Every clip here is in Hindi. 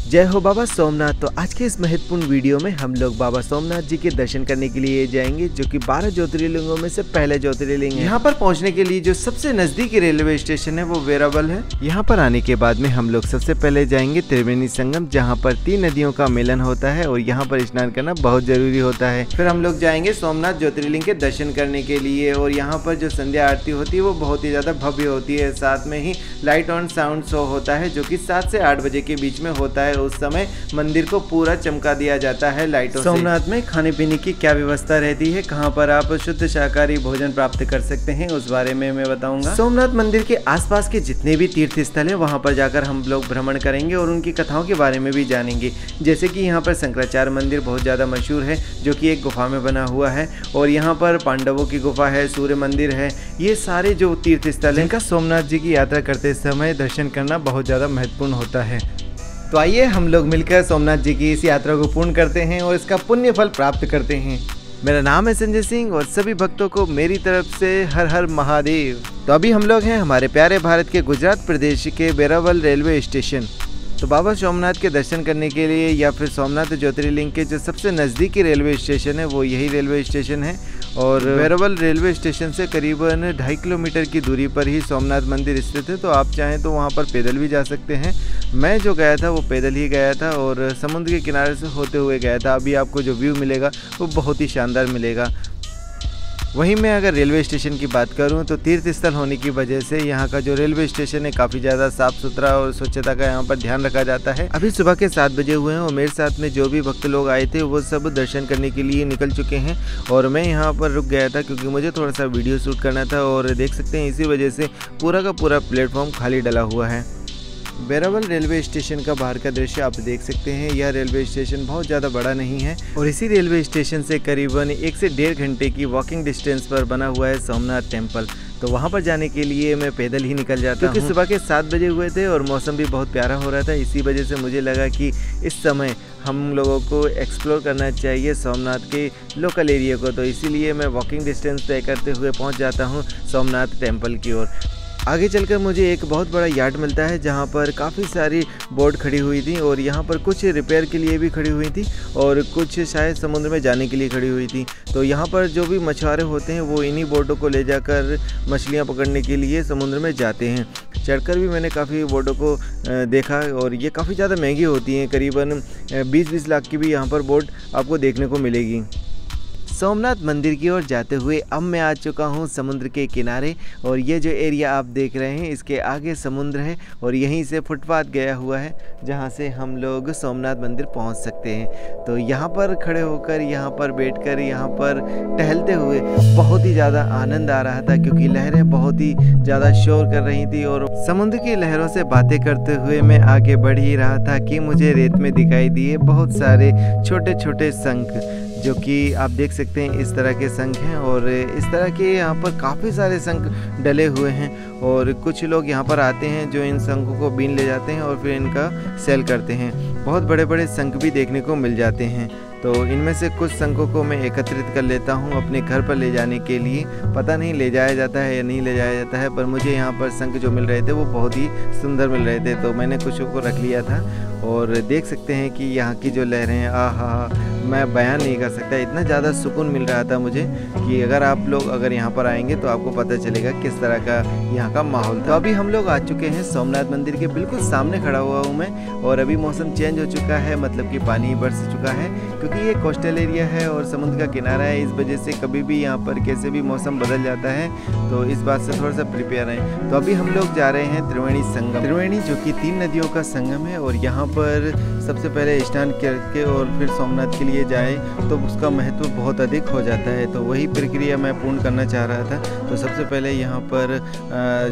जय हो बाबा सोमनाथ। तो आज के इस महत्वपूर्ण वीडियो में हम लोग बाबा सोमनाथ जी के दर्शन करने के लिए जाएंगे, जो कि 12 ज्योतिर्लिंगों में से पहले ज्योतिर्लिंग है। यहाँ पर पहुँचने के लिए जो सबसे नजदीकी रेलवे स्टेशन है वो वेरावल है। यहाँ पर आने के बाद में हम लोग सबसे पहले जाएंगे त्रिवेणी संगम, जहाँ पर 3 नदियों का मिलन होता है और यहाँ पर स्नान करना बहुत जरूरी होता है। फिर हम लोग जाएंगे सोमनाथ ज्योतिर्लिंग के दर्शन करने के लिए और यहाँ पर जो संध्या आरती होती है वो बहुत ही ज्यादा भव्य होती है। साथ में ही लाइट ऑन साउंड शो होता है, जो कि 7 से 8 बजे के बीच में होता है। उस समय मंदिर को पूरा चमका दिया जाता है लाइटों से। सोमनाथ में खाने पीने की क्या व्यवस्था रहती है, कहाँ पर आप शुद्ध शाकाहारी भोजन प्राप्त कर सकते हैं, उस बारे में मैं बताऊंगा। सोमनाथ मंदिर के आसपास के जितने भी तीर्थ स्थल है वहाँ पर जाकर हम लोग भ्रमण करेंगे और उनकी कथाओं के बारे में भी जानेंगे। जैसे कि यहाँ पर शंकराचार्य मंदिर बहुत ज़्यादा मशहूर है, जो कि एक गुफा में बना हुआ है, और यहाँ पर पांडवों की गुफा है, सूर्य मंदिर है। ये सारे जो तीर्थ स्थल है, इनका सोमनाथ जी की यात्रा करते समय दर्शन करना बहुत ज़्यादा महत्वपूर्ण होता है। तो आइए हम लोग मिलकर सोमनाथ जी की इस यात्रा को पूर्ण करते हैं और इसका पुण्य फल प्राप्त करते हैं। मेरा नाम है संजय सिंह और सभी भक्तों को मेरी तरफ से हर हर महादेव। तो अभी हम लोग हैं हमारे प्यारे भारत के गुजरात प्रदेश के वेरावल रेलवे स्टेशन। तो बाबा सोमनाथ के दर्शन करने के लिए या फिर सोमनाथ ज्योतिर्लिंग के जो सबसे नज़दीकी रेलवे स्टेशन है वो यही रेलवे स्टेशन है, और वेरावल रेलवे स्टेशन से करीबन 2.5 किलोमीटर की दूरी पर ही सोमनाथ मंदिर स्थित है। तो आप चाहें तो वहाँ पर पैदल भी जा सकते हैं। मैं जो गया था वो पैदल ही गया था और समुद्र के किनारे से होते हुए गया था। अभी आपको जो व्यू मिलेगा वो बहुत ही शानदार मिलेगा। वहीं मैं अगर रेलवे स्टेशन की बात करूं तो तीर्थ स्थल होने की वजह से यहाँ का जो रेलवे स्टेशन है काफ़ी ज़्यादा साफ़ सुथरा और स्वच्छता का यहाँ पर ध्यान रखा जाता है। अभी सुबह के 7 बजे हुए हैं और मेरे साथ में जो भी भक्त लोग आए थे वो सब दर्शन करने के लिए निकल चुके हैं और मैं यहाँ पर रुक गया था क्योंकि मुझे थोड़ा सा वीडियो शूट करना था। और देख सकते हैं इसी वजह से पूरा का पूरा प्लेटफॉर्म खाली डला हुआ है। वेरावल रेलवे स्टेशन का बाहर का दृश्य आप देख सकते हैं। यह रेलवे स्टेशन बहुत ज़्यादा बड़ा नहीं है और इसी रेलवे स्टेशन से करीबन 1 से 1.5 घंटे की वॉकिंग डिस्टेंस पर बना हुआ है सोमनाथ टेम्पल। तो वहाँ पर जाने के लिए मैं पैदल ही निकल जाता हूँ क्योंकि सुबह के 7 बजे हुए थे और मौसम भी बहुत प्यारा हो रहा था। इसी वजह से मुझे लगा कि इस समय हम लोगों को एक्सप्लोर करना चाहिए सोमनाथ के लोकल एरिया को। तो इसीलिए मैं वॉकिंग डिस्टेंस तय करते हुए पहुँच जाता हूँ सोमनाथ टेम्पल की ओर। आगे चलकर मुझे एक बहुत बड़ा यार्ड मिलता है जहाँ पर काफ़ी सारी बोट खड़ी हुई थी और यहाँ पर कुछ रिपेयर के लिए भी खड़ी हुई थी और कुछ शायद समुद्र में जाने के लिए खड़ी हुई थी। तो यहाँ पर जो भी मछुआरे होते हैं वो इन्हीं बोटों को ले जाकर मछलियाँ पकड़ने के लिए समुद्र में जाते हैं। चढ़कर भी मैंने काफ़ी बोटों को देखा और ये काफ़ी ज़्यादा महंगी होती हैं, करीबन 20-20 लाख की भी यहाँ पर बोट आपको देखने को मिलेगी। सोमनाथ मंदिर की ओर जाते हुए अब मैं आ चुका हूँ समुद्र के किनारे और ये जो एरिया आप देख रहे हैं इसके आगे समुद्र है और यहीं से फुटपाथ गया हुआ है जहाँ से हम लोग सोमनाथ मंदिर पहुँच सकते हैं। तो यहाँ पर खड़े होकर, यहाँ पर बैठकर, यहाँ पर टहलते हुए बहुत ही ज़्यादा आनंद आ रहा था क्योंकि लहरें बहुत ही ज़्यादा शोर कर रही थी और समुद्र की लहरों से बातें करते हुए मैं आगे बढ़ ही रहा था कि मुझे रेत में दिखाई दिए बहुत सारे छोटे छोटे शंख, जो कि आप देख सकते हैं इस तरह के शंख हैं और इस तरह के यहाँ पर काफ़ी सारे शंख डले हुए हैं और कुछ लोग यहाँ पर आते हैं जो इन शंखों को बीन ले जाते हैं और फिर इनका सेल करते हैं। बहुत बड़े बड़े शंख भी देखने को मिल जाते हैं। तो इनमें से कुछ शंखों को मैं एकत्रित कर लेता हूँ अपने घर पर ले जाने के लिए। पता नहीं ले जाया जाता है या नहीं ले जाया जाता है, पर मुझे यहाँ पर शंख जो मिल रहे थे वो बहुत ही सुंदर मिल रहे थे, तो मैंने कुछ को रख लिया था। और देख सकते हैं कि यहाँ की जो लहरें हैं, आहा, मैं बयान नहीं कर सकता, इतना ज़्यादा सुकून मिल रहा था मुझे कि अगर आप लोग अगर यहाँ पर आएंगे तो आपको पता चलेगा किस तरह का यहाँ का माहौल था। तो अभी हम लोग आ चुके हैं सोमनाथ मंदिर के बिल्कुल सामने खड़ा हुआ हूँ मैं और अभी मौसम चेंज हो चुका है, मतलब कि पानी बरस चुका है क्योंकि ये कोस्टल एरिया है और समुद्र का किनारा है। इस वजह से कभी भी यहाँ पर कैसे भी मौसम बदल जाता है, तो इस बात से थोड़ा सा प्रिपेयर हैं। तो अभी हम लोग जा रहे हैं त्रिवेणी संगम। त्रिवेणी जो कि 3 नदियों का संगम है और यहाँ पर सबसे पहले स्नान करके और फिर सोमनाथ के लिए जाए तो उसका महत्व बहुत अधिक हो जाता है। तो वही प्रक्रिया मैं पूर्ण करना चाह रहा था। तो सबसे पहले यहाँ पर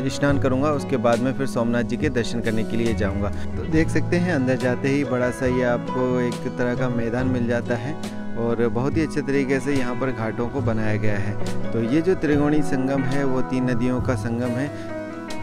स्नान करूँगा, उसके बाद में फिर सोमनाथ जी के दर्शन करने के लिए जाऊँगा। तो देख सकते हैं अंदर जाते ही बड़ा सा ये आपको एक तरह का मैदान मिल जाता है और बहुत ही अच्छे तरीके से यहाँ पर घाटों को बनाया गया है। तो ये जो त्रिवेणी संगम है वो 3 नदियों का संगम है,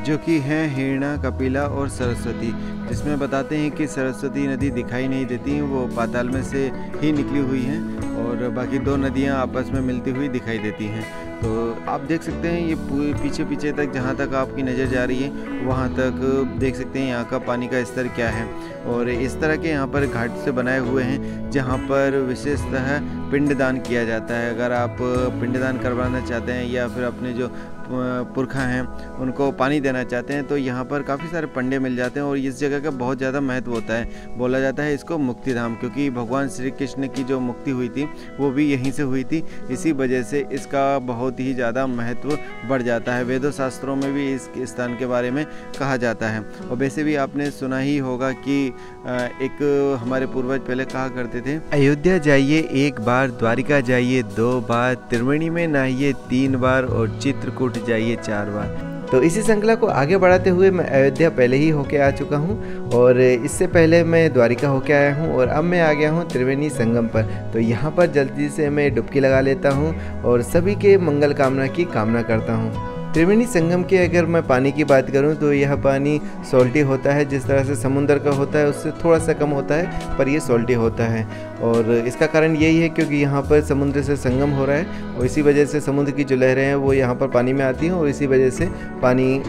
जो कि हैं हिरना, कपिला और सरस्वती, जिसमें बताते हैं कि सरस्वती नदी दिखाई नहीं देती, वो पाताल में से ही निकली हुई हैं और बाकी 2 नदियाँ आपस में मिलती हुई दिखाई देती हैं। तो आप देख सकते हैं ये पीछे पीछे तक जहाँ तक आपकी नज़र जा रही है वहाँ तक देख सकते हैं यहाँ का पानी का स्तर क्या है। और इस तरह के यहाँ पर घाट से बनाए हुए हैं जहाँ पर विशेषतः पिंडदान किया जाता है। अगर आप पिंडदान करवाना चाहते हैं या फिर अपने जो पुरखा हैं उनको पानी देना चाहते हैं तो यहाँ पर काफ़ी सारे पंडे मिल जाते हैं। और इस जगह का बहुत ज़्यादा महत्व होता है। बोला जाता है इसको मुक्तिधाम, क्योंकि भगवान श्री कृष्ण की जो मुक्ति हुई थी वो भी यहीं से हुई थी। इसी वजह से इसका बहुत ही ज़्यादा महत्व बढ़ जाता है। वेदों शास्त्रों में भी इस स्थान के बारे में कहा जाता है। और वैसे भी आपने सुना ही होगा कि एक हमारे पूर्वज पहले कहा करते थे, अयोध्या जाइए एक बार, द्वारिका जाइए 2 बार, त्रिवेणी में नहाइए 3 बार और चित्रकूट जाइए 4 बार। तो इसी श्रृंखला को आगे बढ़ाते हुए मैं अयोध्या पहले ही होके आ चुका हूँ और इससे पहले मैं द्वारिका होके आया हूँ और अब मैं आ गया हूँ त्रिवेणी संगम पर। तो यहाँ पर जल्दी से मैं डुबकी लगा लेता हूँ और सभी के मंगल कामना की कामना करता हूँ। त्रिवेणी संगम के अगर मैं पानी की बात करूं तो यह पानी सॉल्टी होता है। जिस तरह से समुद्र का होता है उससे थोड़ा सा कम होता है, पर यह सॉल्टी होता है। और इसका कारण यही है क्योंकि यहाँ पर समुद्र से संगम हो रहा है और इसी वजह से समुद्र की जो लहरें हैं वो यहाँ पर पानी में आती हैं और इसी वजह से पानी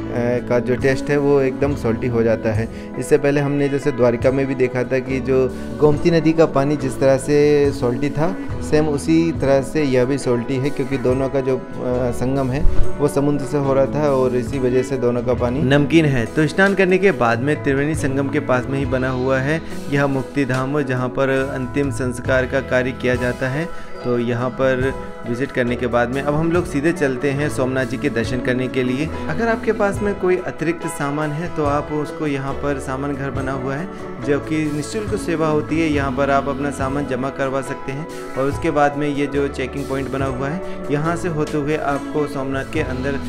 का जो टेस्ट है वो एकदम सॉल्टी हो जाता है। इससे पहले हमने जैसे द्वारिका में भी देखा था कि जो गोमती नदी का पानी जिस तरह से सॉल्टी था, सेम उसी तरह से यह भी सॉल्टी है, क्योंकि दोनों का जो संगम है वो समुद्र से हो रहा था और इसी वजह से दोनों का पानी नमकीन है। तो स्नान करने के बाद में त्रिवेणी संगम के पास में ही बना हुआ है यह मुक्तिधाम, जहाँ पर अंतिम संस्कार का कार्य किया जाता है। तो यहाँ पर विजिट करने के बाद में अब हम लोग सीधे चलते हैं सोमनाथ जी के दर्शन करने के लिए। अगर आपके पास में कोई अतिरिक्त सामान है तो आप उसको यहाँ पर सामान घर बना हुआ है जो कि निःशुल्क सेवा होती है। यहाँ पर आप अपना सामान जमा करवा सकते हैं और उसके बाद में ये जो चेकिंग पॉइंट बना हुआ है यहाँ से होते हुए आपको सोमनाथ के अंदर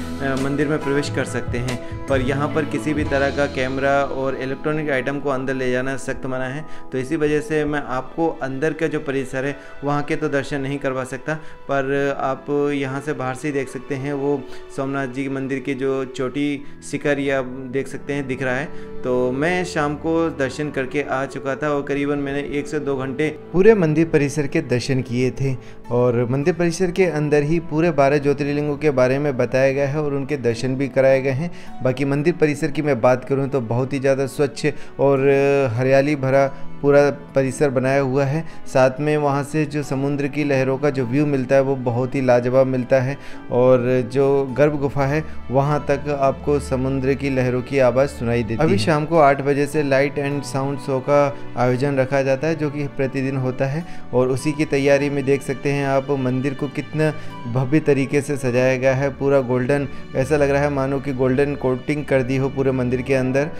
मंदिर में प्रवेश कर सकते हैं। पर यहाँ पर किसी भी तरह का कैमरा और इलेक्ट्रॉनिक आइटम को अंदर ले जाना सख्त मना है। तो इसी वजह से मैं आपको अंदर का जो परिसर है वहाँ के तो दर्शन नहीं करवा सकता, पर आप यहाँ से बाहर से ही देख सकते हैं वो सोमनाथ जी मंदिर की जो चोटी शिखर या देख सकते हैं दिख रहा है। तो मैं शाम को दर्शन करके आ चुका था और करीबन मैंने 1 से 2 घंटे पूरे मंदिर परिसर के दर्शन किए थे। और मंदिर परिसर के अंदर ही पूरे 12 ज्योतिर्लिंगों के बारे में बताया गया है और उनके दर्शन भी कराए गए हैं। बाकी मंदिर परिसर की मैं बात करूं तो बहुत ही ज़्यादा स्वच्छ और हरियाली भरा पूरा परिसर बनाया हुआ है। साथ में वहाँ से जो समुद्र की लहरों का जो व्यू मिलता है वो बहुत ही लाजवाब मिलता है। और जो गर्भ गुफा है वहाँ तक आपको समुद्र की लहरों की आवाज़ सुनाई देती है। अभी शाम को 8 बजे से लाइट एंड साउंड शो का आयोजन रखा जाता है जो कि प्रतिदिन होता है और उसी की तैयारी में देख सकते हैं आप मंदिर को कितना भव्य तरीके से सजाया गया है। पूरा गोल्डन, ऐसा लग रहा है मानो कि गोल्डन कोटिंग कर दी हो पूरे मंदिर के अंदर।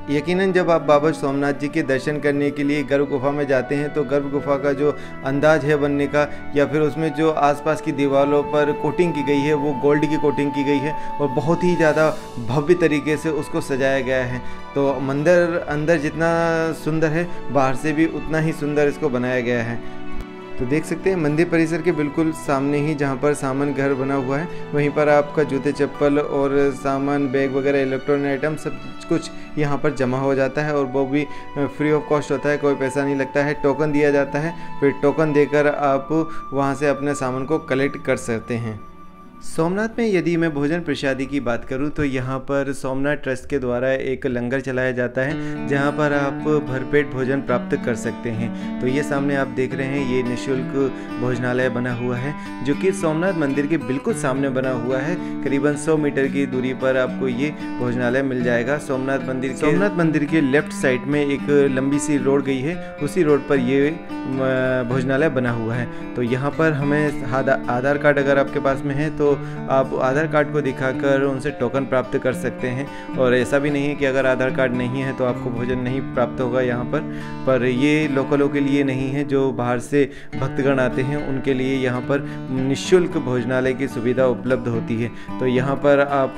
यकीनन जब आप बाबा सोमनाथ जी के दर्शन करने के लिए गर्भ गुफा में जाते हैं तो गर्भ गुफा का जो अंदाज है बनने का या फिर उसमें जो आसपास की दीवारों पर कोटिंग की गई है वो गोल्ड की कोटिंग की गई है और बहुत ही ज़्यादा भव्य तरीके से उसको सजाया गया है। तो मंदिर अंदर जितना सुंदर है बाहर से भी उतना ही सुंदर इसको बनाया गया है। तो देख सकते हैं मंदिर परिसर के बिल्कुल सामने ही जहाँ पर सामान घर बना हुआ है वहीं पर आपका जूते चप्पल और सामान बैग वगैरह इलेक्ट्रॉनिक आइटम सब कुछ यहाँ पर जमा हो जाता है और वो भी फ्री ऑफ कॉस्ट होता है, कोई पैसा नहीं लगता है। टोकन दिया जाता है, फिर टोकन देकर आप वहाँ से अपने सामान को कलेक्ट कर सकते हैं। सोमनाथ में यदि मैं भोजन प्रसादी की बात करूं तो यहाँ पर सोमनाथ ट्रस्ट के द्वारा एक लंगर चलाया जाता है जहाँ पर आप भरपेट भोजन प्राप्त कर सकते हैं। तो ये सामने आप देख रहे हैं ये निःशुल्क भोजनालय बना हुआ है जो कि सोमनाथ मंदिर के बिल्कुल सामने बना हुआ है। करीबन 100 मीटर की दूरी पर आपको ये भोजनालय मिल जाएगा। सोमनाथ मंदिर के लेफ्ट साइड में एक लंबी सी रोड गई है, उसी रोड पर ये भोजनालय बना हुआ है। तो यहाँ पर हमें आधार कार्ड अगर आपके पास में है तो आप आधार कार्ड को दिखाकर उनसे टोकन प्राप्त कर सकते हैं। और ऐसा भी नहीं है कि अगर आधार कार्ड नहीं है तो आपको भोजन नहीं प्राप्त होगा यहाँ पर ये लोकलों के लिए नहीं है, जो बाहर से भक्तगण आते हैं उनके लिए यहाँ पर निःशुल्क भोजनालय की सुविधा उपलब्ध होती है। तो यहाँ पर आप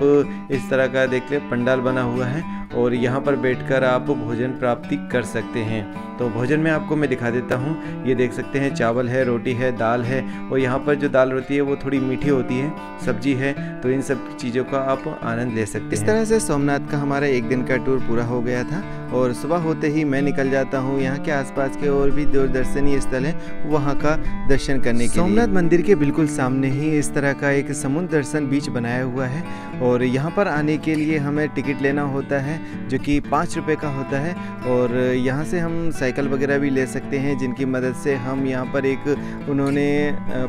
इस तरह का देख ले पंडाल बना हुआ है और यहाँ पर बैठकर आप भोजन प्राप्ति कर सकते हैं। तो भोजन में आपको मैं दिखा देता हूँ, ये देख सकते हैं चावल है, रोटी है, दाल है और यहाँ पर जो दाल रोटी है वो थोड़ी मीठी होती है सब्जी है, तो इन सब चीज़ों का आप आनंद ले सकते हैं। इस तरह से सोमनाथ का हमारा एक दिन का टूर पूरा हो गया था और सुबह होते ही मैं निकल जाता हूँ यहाँ के आसपास के और भी जो दर्शनीय स्थल हैं वहाँ का दर्शन करने के लिए। सोमनाथ मंदिर के बिल्कुल सामने ही इस तरह का एक समुद्र दर्शन बीच बनाया हुआ है और यहाँ पर आने के लिए हमें टिकट लेना होता है जो कि 5 रुपये का होता है और यहाँ से हम साइकिल वगैरह भी ले सकते हैं, जिनकी मदद से हम यहाँ पर एक उन्होंने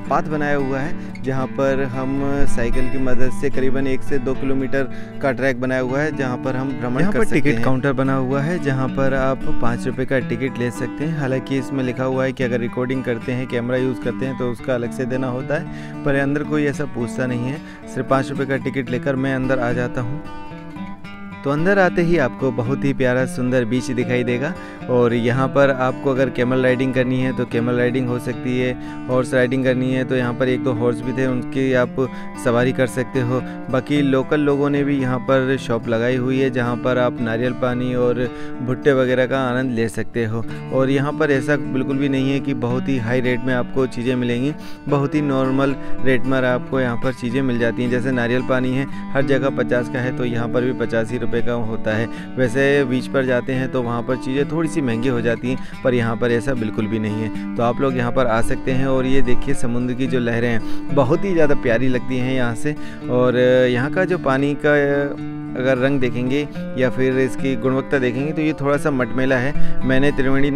पाथ बनाया हुआ है जहाँ पर हम साइकिल की मदद से करीबन 1 से 2 किलोमीटर का ट्रैक बनाया हुआ है जहाँ पर हम भ्रमण कर सकते हैं। टिकट काउंटर बना हुआ है जहाँ पर आप 5 रुपये का टिकट ले सकते हैं। हालांकि इसमें लिखा हुआ है कि अगर रिकॉर्डिंग करते हैं, कैमरा यूज़ करते हैं तो उसका अलग से देना होता है, पर अंदर कोई ऐसा पूछता नहीं है। सिर्फ 5 रुपये का टिकट लेकर मैं अंदर आ जाता हूँ। तो अंदर आते ही आपको बहुत ही प्यारा सुंदर बीच दिखाई देगा और यहाँ पर आपको अगर कैमल राइडिंग करनी है तो कैमल राइडिंग हो सकती है, हॉर्स राइडिंग करनी है तो यहाँ पर 1-2 हॉर्स भी थे, उनकी आप सवारी कर सकते हो। बाकी लोकल लोगों ने भी यहाँ पर शॉप लगाई हुई है जहाँ पर आप नारियल पानी और भुट्टे वगैरह का आनंद ले सकते हो। और यहाँ पर ऐसा बिल्कुल भी नहीं है कि बहुत ही हाई रेट में आपको चीज़ें मिलेंगी, बहुत ही नॉर्मल रेट में आपको यहाँ पर चीज़ें मिल जाती हैं। जैसे नारियल पानी है हर जगह 50 का है तो यहाँ पर भी 85 ही रुपये का होता है। वैसे बीच पर जाते हैं तो वहाँ पर चीज़ें थोड़ी सी महंगी हो जाती हैं, पर यहाँ पर ऐसा बिल्कुल भी नहीं है। तो आप लोग यहाँ पर आ सकते हैं और ये देखिए समुद्र की जो लहरें हैं बहुत ही ज़्यादा प्यारी लगती हैं यहाँ से। और यहाँ का जो पानी का अगर रंग देखेंगे या फिर इसकी गुणवत्ता देखेंगे तो ये थोड़ा सा मटमैला है। मैंने त्रिवेणी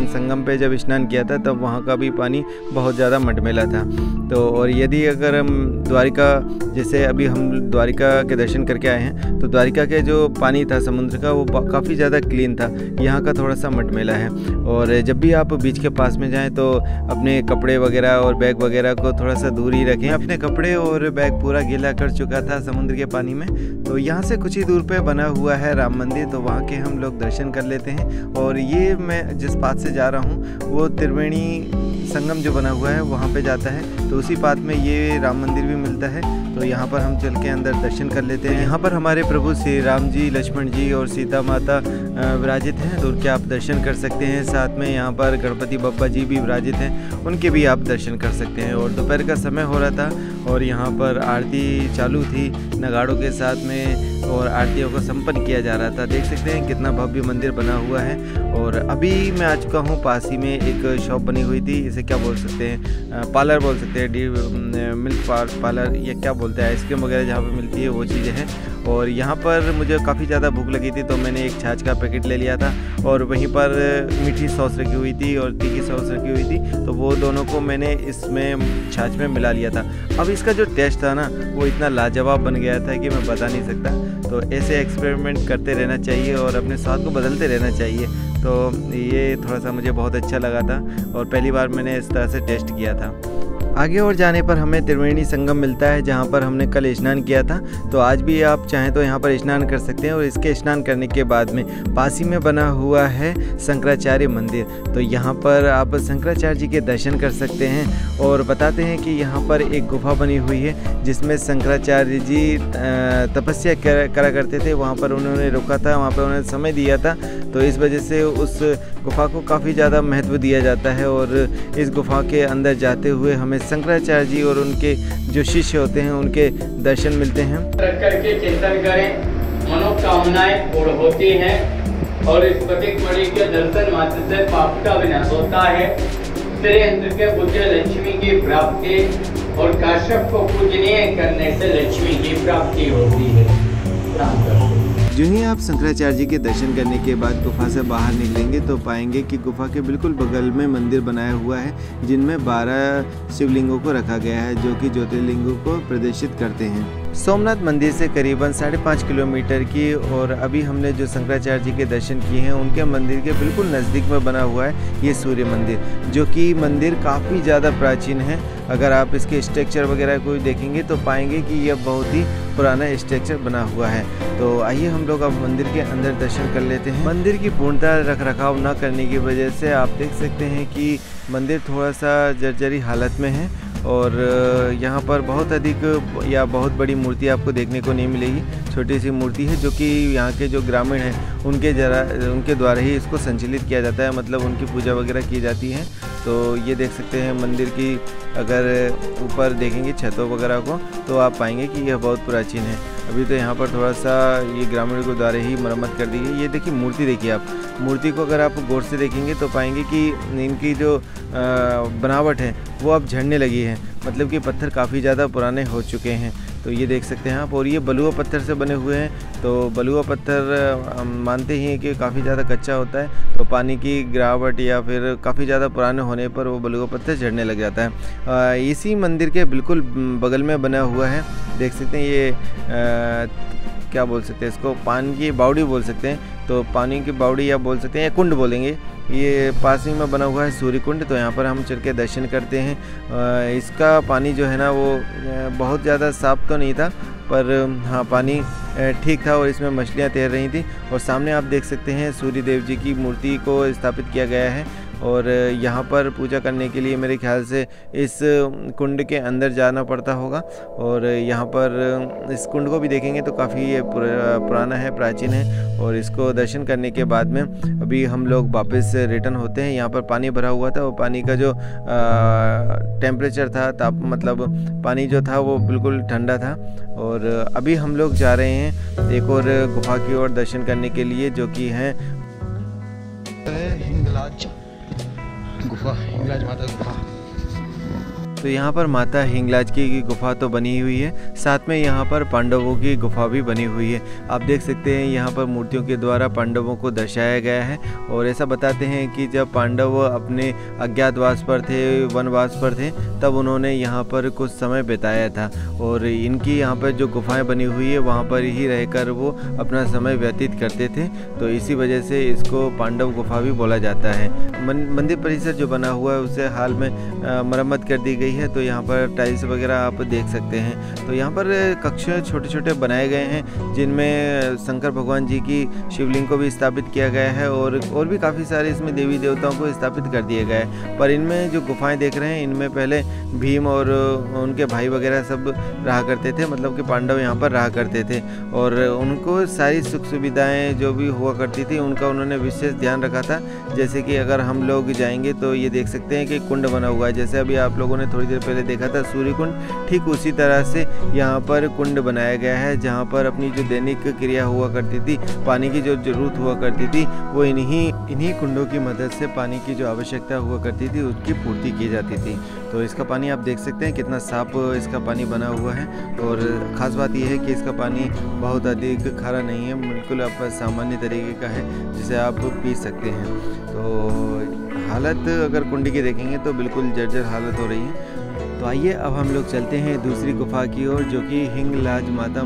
संगम पे जब स्नान किया था तब वहाँ का भी पानी बहुत ज़्यादा मटमैला था। तो और यदि अगर हम द्वारिका, जैसे अभी हम द्वारिका के दर्शन करके आए हैं तो द्वारिका के जो पानी था समुद्र का वो काफ़ी ज़्यादा क्लीन था, यहाँ का थोड़ा सा मटमैला है। और जब भी आप बीच के पास में जाएँ तो अपने कपड़े वगैरह और बैग वगैरह को थोड़ा सा दूर ही रखें। अपने कपड़े और बैग पूरा गीला कर चुका था समुद्र के पानी में। तो यहाँ से कुछ ही दूर पे बना हुआ है राम मंदिर, तो वहाँ के हम लोग दर्शन कर लेते हैं। और ये मैं जिस पाथ से जा रहा हूँ वो त्रिवेणी संगम जो बना हुआ है वहाँ पे जाता है, तो उसी पाथ में ये राम मंदिर भी मिलता है। तो यहाँ पर हम चल के अंदर दर्शन कर लेते हैं। यहाँ पर हमारे प्रभु श्री राम जी, लक्ष्मण जी और सीता माता विराजित हैं, तो उनके आप दर्शन कर सकते हैं। साथ में यहाँ पर गणपति बप्पा जी भी विराजित हैं, उनके भी आप दर्शन कर सकते हैं। और दोपहर का समय हो रहा था और यहाँ पर आरती चालू थी नगाड़ों के साथ में और आरतियों को संपन्न किया जा रहा था। देख सकते हैं कितना भव्य मंदिर बना हुआ है। और अभी मैं आ चुका हूँ, पास ही में एक शॉप बनी हुई थी, इसे क्या बोल सकते हैं, पार्लर बोल सकते हैं, मिल्क पार्लर या क्या बोलते हैं, आइसक्रीम वगैरह जहाँ पे मिलती है वो चीज़ें हैं। और यहाँ पर मुझे काफ़ी ज़्यादा भूख लगी थी तो मैंने एक छाछ का पैकेट ले लिया था और वहीं पर मीठी सॉस रखी हुई थी और तीखी सॉस रखी हुई थी, तो वो दोनों को मैंने इसमें छाछ में मिला लिया था। अब इसका जो टेस्ट था ना वो इतना लाजवाब बन गया था कि मैं बता नहीं सकता। तो ऐसे एक्सपेरिमेंट करते रहना चाहिए और अपने स्वाद को बदलते रहना चाहिए। तो ये थोड़ा सा मुझे बहुत अच्छा लगा था और पहली बार मैंने इस तरह से टेस्ट किया था। आगे और जाने पर हमें त्रिवेणी संगम मिलता है जहाँ पर हमने कल स्नान किया था, तो आज भी आप चाहें तो यहाँ पर स्नान कर सकते हैं। और इसके स्नान करने के बाद में पास ही में बना हुआ है शंकराचार्य मंदिर, तो यहाँ पर आप शंकराचार्य जी के दर्शन कर सकते हैं। और बताते हैं कि यहाँ पर एक गुफा बनी हुई है जिसमें शंकराचार्य जी तपस्या करा करते थे, वहाँ पर उन्होंने रुका था, वहाँ पर उन्होंने समय दिया था, तो इस वजह से उस गुफा को काफ़ी ज़्यादा महत्व दिया जाता है। और इस गुफा के अंदर जाते हुए हमें शंकराचार्य जी और उनके जो शिष्य होते हैं उनके दर्शन मिलते हैं। रख करके चिंतन करें, मनोकामनाएं पूर्ण होती हैं और इस प्रतीक मणि के दर्शन मात्र से पाप का विनाश होता है। श्रीयंत्र के पूज्य लक्ष्मी की प्राप्ति और काश्यप को पूजनीय करने से लक्ष्मी की प्राप्ति होती है। जो ही आप शंकराचार्य जी के दर्शन करने के बाद गुफा से बाहर निकलेंगे तो पाएंगे कि गुफा के बिल्कुल बगल में मंदिर बनाया हुआ है जिनमें 12 शिवलिंगों को रखा गया है जो कि ज्योतिर्लिंगों को प्रदर्शित करते हैं। सोमनाथ मंदिर से करीबन 5.5 किलोमीटर की, और अभी हमने जो शंकराचार्य जी के दर्शन किए हैं उनके मंदिर के बिल्कुल नज़दीक में बना हुआ है ये सूर्य मंदिर, जो कि मंदिर काफ़ी ज़्यादा प्राचीन है। अगर आप इसके स्ट्रक्चर वगैरह को देखेंगे तो पाएंगे कि यह बहुत ही पुराना स्ट्रक्चर बना हुआ है। तो आइए हम लोग अब मंदिर के अंदर दर्शन कर लेते हैं। मंदिर की पूर्णतः रख रखाव न करने की वजह से आप देख सकते हैं कि मंदिर थोड़ा सा जर्जरी हालत में है और यहाँ पर बहुत अधिक या बहुत बड़ी मूर्ति आपको देखने को नहीं मिलेगी। छोटी सी मूर्ति है जो कि यहाँ के जो ग्रामीण हैं उनके द्वारा ही इसको संचालित किया जाता है, मतलब उनकी पूजा वगैरह की जाती है। तो ये देख सकते हैं मंदिर की अगर ऊपर देखेंगे छतों वगैरह को तो आप पाएंगे कि यह बहुत प्राचीन है। अभी तो यहाँ पर थोड़ा सा ये ग्रामीण के द्वारा ही मरम्मत कर दी गई। ये देखिए मूर्ति, देखिए आप मूर्ति को अगर आप गौर से देखेंगे तो पाएंगे कि इनकी जो बनावट है वो अब झड़ने लगी है, मतलब कि पत्थर काफ़ी ज़्यादा पुराने हो चुके हैं। तो ये देख सकते हैं आप। और ये बलुआ पत्थर से बने हुए हैं। तो बलुआ पत्थर मानते ही हैं कि काफ़ी ज़्यादा कच्चा होता है, तो पानी की गिरावट या फिर काफ़ी ज़्यादा पुराने होने पर वो बलुआ पत्थर झड़ने लग जाता है। इसी मंदिर के बिल्कुल बगल में बना हुआ है, देख सकते हैं ये क्या बोल सकते हैं इसको, पानी की बावड़ी बोल सकते हैं। तो पानी की बावड़ी या बोल सकते हैं या कुंड बोलेंगे, ये पास ही में बना हुआ है सूर्य कुंड। तो यहाँ पर हम चल के दर्शन करते हैं। इसका पानी जो है ना वो बहुत ज़्यादा साफ तो नहीं था, पर हाँ पानी ठीक था और इसमें मछलियाँ तैर रही थी। और सामने आप देख सकते हैं सूर्य देव जी की मूर्ति को स्थापित किया गया है। और यहाँ पर पूजा करने के लिए मेरे ख्याल से इस कुंड के अंदर जाना पड़ता होगा। और यहाँ पर इस कुंड को भी देखेंगे तो काफ़ी ये पुराना है, प्राचीन है। और इसको दर्शन करने के बाद में अभी हम लोग वापस रिटर्न होते हैं। यहाँ पर पानी भरा हुआ था, वो पानी का जो टेम्परेचर था, मतलब पानी जो था वो बिल्कुल ठंडा था। और अभी हम लोग जा रहे हैं एक और गुफा की ओर दर्शन करने के लिए, जो कि है हिंगलाज गुफा, हिंगलाज माता गुफा। तो यहाँ पर माता हिंगलाज की गुफा तो बनी हुई है, साथ में यहाँ पर पांडवों की गुफा भी बनी हुई है। आप देख सकते हैं यहाँ पर मूर्तियों के द्वारा पांडवों को दर्शाया गया है। और ऐसा बताते हैं कि जब पांडव अपने अज्ञातवास पर थे, वनवास पर थे, तब उन्होंने यहाँ पर कुछ समय बिताया था। और इनकी यहाँ पर जो गुफाएं बनी हुई है वहाँ पर ही रहकर वो अपना समय व्यतीत करते थे। तो इसी वजह से इसको पांडव गुफा भी बोला जाता है। मंदिर परिसर जो बना हुआ है उसे हाल में मरम्मत कर दी गई है। तो यहाँ पर टाइल्स वगैरह आप देख सकते हैं। तो यहाँ पर कक्ष छोटे छोटे बनाए गए हैं, जिनमें शंकर भगवान जी की शिवलिंग को भी स्थापित किया गया है। और भी काफ़ी सारे इसमें देवी देवताओं को स्थापित कर दिए गए हैं। पर इनमें जो गुफाएं देख रहे हैं, इनमें पहले भीम और उनके भाई वगैरह सब रहा करते थे, मतलब कि पांडव यहाँ पर रहा करते थे। और उनको सारी सुख सुविधाएँ जो भी हुआ करती थी उनका उन्होंने विशेष ध्यान रखा था। जैसे कि अगर हम लोग जाएंगे तो ये देख सकते हैं कि कुंड बना हुआ है, जैसे अभी आप लोगों ने थोड़ी देर पहले देखा था सूर्य कुंड, ठीक उसी तरह से यहाँ पर कुंड बनाया गया है, जहाँ पर अपनी जो दैनिक क्रिया हुआ करती थी, पानी की जो जरूरत हुआ करती थी, वो इन्हीं कुंडों की मदद से पानी की जो आवश्यकता हुआ करती थी उसकी पूर्ति की जाती थी। तो इसका पानी आप देख सकते हैं कितना साफ इसका पानी बना हुआ है। और ख़ास बात यह है कि इसका पानी बहुत अधिक खारा नहीं है, बिल्कुल आप सामान्य तरीके का है जिसे आप पी सकते हैं। तो हालत अगर कुंड की देखेंगे तो बिल्कुल जर्जर हालत हो रही है। तो आइए अब हम लोग चलते हैं दूसरी गुफा की ओर, जो कि हिंगलाज माता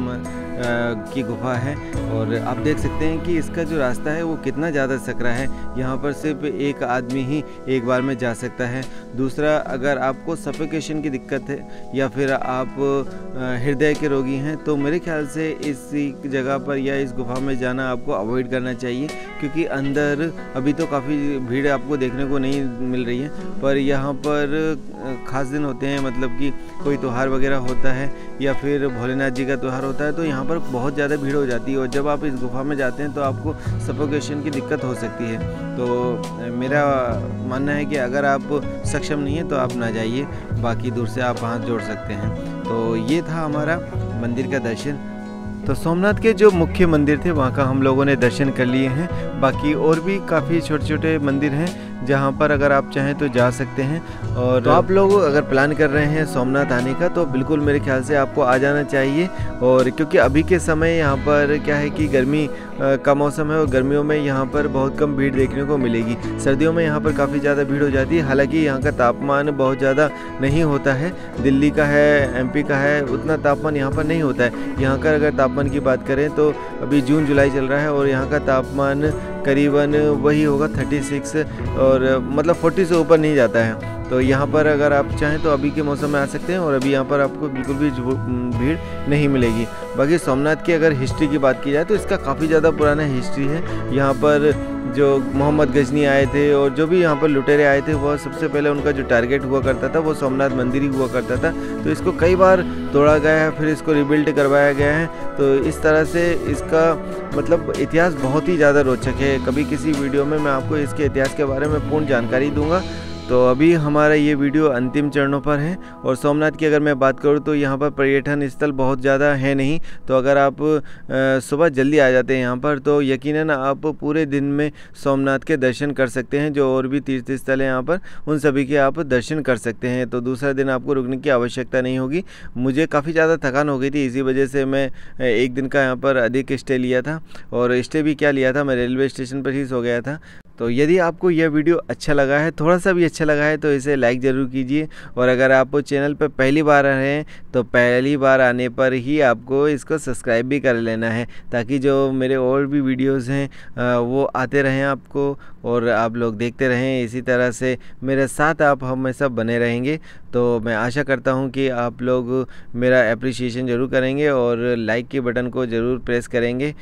की गुफा है। और आप देख सकते हैं कि इसका जो रास्ता है वो कितना ज़्यादा सकरा है। यहाँ पर सिर्फ एक आदमी ही एक बार में जा सकता है। दूसरा, अगर आपको सफोकेशन की दिक्कत है या फिर आप हृदय के रोगी हैं तो मेरे ख्याल से इस जगह पर या इस गुफा में जाना आपको अवॉइड करना चाहिए, क्योंकि अंदर अभी तो काफ़ी भीड़ आपको देखने को नहीं मिल रही है। पर यहाँ पर ख़ास दिन होते हैं, मतलब कि कोई त्यौहार वगैरह होता है या फिर भोलेनाथ जी का त्यौहार होता है, तो यहाँ पर बहुत ज़्यादा भीड़ हो जाती है। और जब आप इस गुफा में जाते हैं तो आपको सफोकेशन की दिक्कत हो सकती है। तो मेरा मानना है कि अगर आप सक्षम नहीं है तो आप ना जाइए, बाकी दूर से आप हाथ जोड़ सकते हैं। तो ये था हमारा मंदिर का दर्शन। तो सोमनाथ के जो मुख्य मंदिर थे वहाँ का हम लोगों ने दर्शन कर लिए हैं। बाकी और भी काफ़ी छोटे छोटे मंदिर हैं जहाँ पर अगर आप चाहें तो जा सकते हैं। और तो आप लोग अगर प्लान कर रहे हैं सोमनाथ आने का तो बिल्कुल मेरे ख्याल से आपको आ जाना चाहिए। और क्योंकि अभी के समय यहाँ पर क्या है कि गर्मी का मौसम है और गर्मियों में यहाँ पर बहुत कम भीड़ देखने को मिलेगी। सर्दियों में यहाँ पर काफ़ी ज़्यादा भीड़ हो जाती है। हालांकि यहाँ का तापमान बहुत ज़्यादा नहीं होता है, दिल्ली का है, MP का है, उतना तापमान यहाँ पर नहीं होता है। यहाँ का अगर तापमान की बात करें तो अभी जून जुलाई चल रहा है और यहाँ का तापमान करीबन वही होगा 36 और मतलब 40 से ऊपर नहीं जाता है। तो यहाँ पर अगर आप चाहें तो अभी के मौसम में आ सकते हैं और अभी यहाँ पर आपको बिल्कुल भी भीड़ नहीं मिलेगी। बाकी सोमनाथ की अगर हिस्ट्री की बात की जाए तो इसका काफ़ी ज़्यादा पुराना हिस्ट्री है। यहाँ पर जो मोहम्मद गजनी आए थे और जो भी यहाँ पर लुटेरे आए थे, वह सबसे पहले उनका जो टारगेट हुआ करता था वो सोमनाथ मंदिर ही हुआ करता था। तो इसको कई बार तोड़ा गया है, फिर इसको रिबिल्ड करवाया गया है। तो इस तरह से इसका मतलब इतिहास बहुत ही ज़्यादा रोचक है। कभी किसी वीडियो में मैं आपको इसके इतिहास के बारे में पूर्ण जानकारी दूंगा। तो अभी हमारा ये वीडियो अंतिम चरणों पर है। और सोमनाथ की अगर मैं बात करूँ तो यहाँ पर पर्यटन स्थल बहुत ज़्यादा है नहीं। तो अगर आप सुबह जल्दी आ जाते हैं यहाँ पर तो यकीनन आप पूरे दिन में सोमनाथ के दर्शन कर सकते हैं। जो और भी तीर्थ स्थल हैं यहाँ पर, उन सभी के आप दर्शन कर सकते हैं। तो दूसरा दिन आपको रुकने की आवश्यकता नहीं होगी। मुझे काफ़ी ज़्यादा थकान हो गई थी, इसी वजह से मैं एक दिन का यहाँ पर अधिक स्टे लिया था। और स्टे भी क्या लिया था, मैं रेलवे स्टेशन पर ही सो गया था। तो यदि आपको यह वीडियो अच्छा लगा है, थोड़ा सा भी अच्छा लगा है, तो इसे लाइक ज़रूर कीजिए। और अगर आप चैनल पर पहली बार आ रहे हैं तो पहली बार आने पर ही आपको इसको सब्सक्राइब भी कर लेना है, ताकि जो मेरे और भी वीडियोस हैं वो आते रहें आपको और आप लोग देखते रहें। इसी तरह से मेरे साथ आप हमेशा बने रहेंगे। तो मैं आशा करता हूं कि आप लोग मेरा एप्रिसिएशन ज़रूर करेंगे और लाइक के बटन को ज़रूर प्रेस करेंगे।